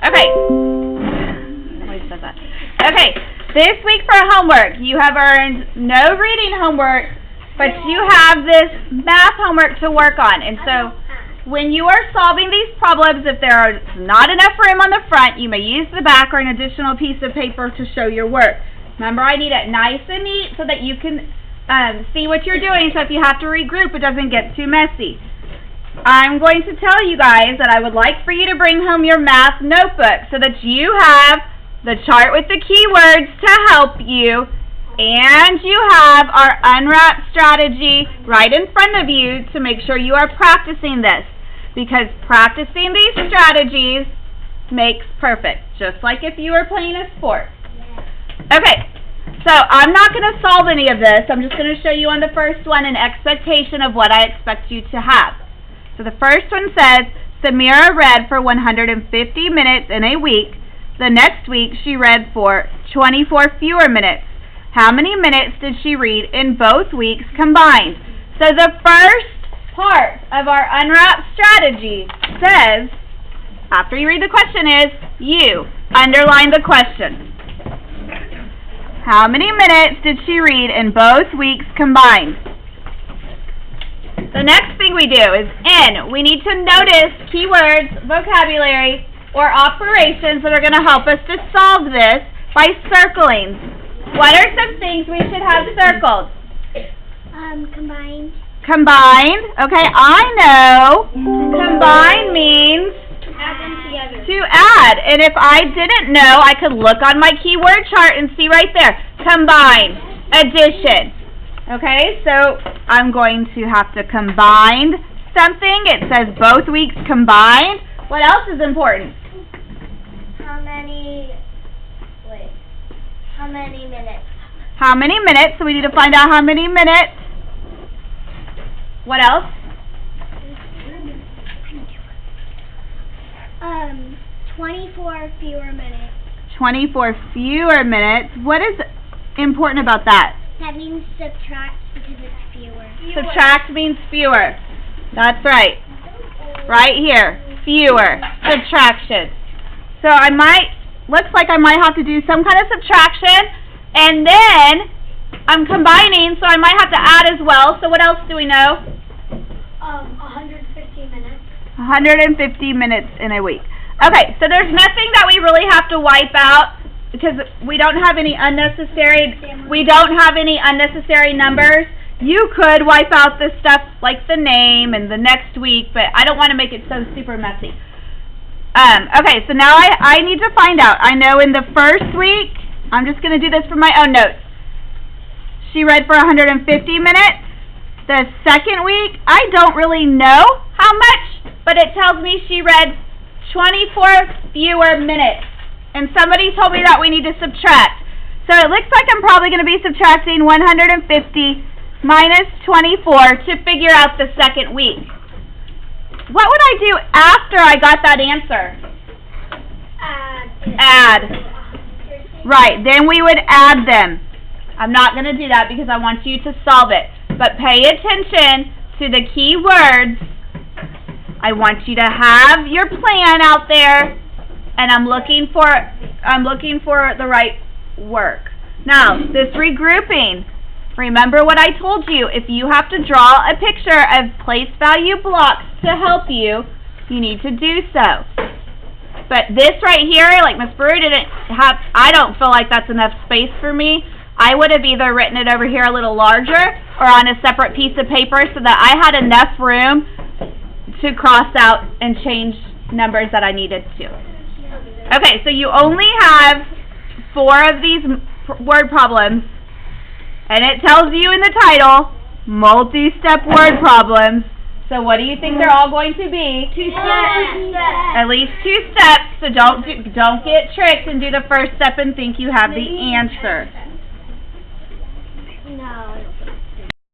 Okay. Always says that. Okay, this week for homework, you have earned no reading homework, but you have this math homework to work on. And so, when you are solving these problems, if there is not enough room on the front, you may use the back or an additional piece of paper to show your work. Remember, I need it nice and neat so that you can see what you're doing, so if you have to regroup, it doesn't get too messy. I'm going to tell you guys that I would like for you to bring home your math notebook so that you have the chart with the keywords to help you, and you have our unwrap strategy right in front of you to make sure you are practicing this, because practicing these strategies makes perfect, just like if you were playing a sport. Okay, so I'm not going to solve any of this. I'm just going to show you on the first one an expectation of what I expect you to have. So the first one says, Samira read for 150 minutes in a week. The next week she read for 24 fewer minutes. How many minutes did she read in both weeks combined? So the first part of our unwrap strategy says, after you read the question, is you underline the question. How many minutes did she read in both weeks combined? The next thing we do is we need to notice keywords, vocabulary, or operations that are going to help us to solve this by circling. What are some things we should have circled? Combined. Combined. Okay, I know combine means Add them together. to add. And if I didn't know, I could look on my keyword chart and see right there. Combine. Addition. Okay, so I'm going to have to combine something. It says both weeks combined. What else is important? How many minutes? How many minutes? So we need to find out how many minutes. What else? 24 fewer minutes. 24 fewer minutes. What is important about that? That means subtract because it's fewer. Subtract means fewer. That's right. Right here. Fewer. Subtraction. So looks like I might have to do some kind of subtraction, and then I'm combining, so I might have to add as well. So what else do we know? 150 minutes. 150 minutes in a week. Okay, so there's nothing that we really have to wipe out because we don't have any unnecessary numbers. You could wipe out this stuff like the name and the next week, but I don't want to make it so super messy. Okay, so now I need to find out. I know in the first week, I'm just going to do this for my own notes. She read for 150 minutes. The second week, I don't really know how much, but it tells me she read 24 fewer minutes. And somebody told me that we need to subtract. So it looks like I'm probably going to be subtracting 150 minus 24 to figure out the second week. What would I do after I got that answer? Add. Right, then we would add them. I'm not going to do that because I want you to solve it. But pay attention to the key words. I want you to have your plan out there, and I'm looking for the right work. Now, this regrouping. Remember what I told you. If you have to draw a picture of place value blocks to help you, you need to do so. But this right here, like Miss Brew I don't feel like that's enough space for me. I would have either written it over here a little larger or on a separate piece of paper so that I had enough room to cross out and change numbers that I needed to. Okay, so you only have 4 of these word problems, and it tells you in the title, multi-step word problems. So what do you think they're all going to be? 2 steps. At least 2 steps, so don't get tricked and do the first step and think you have the answer. No.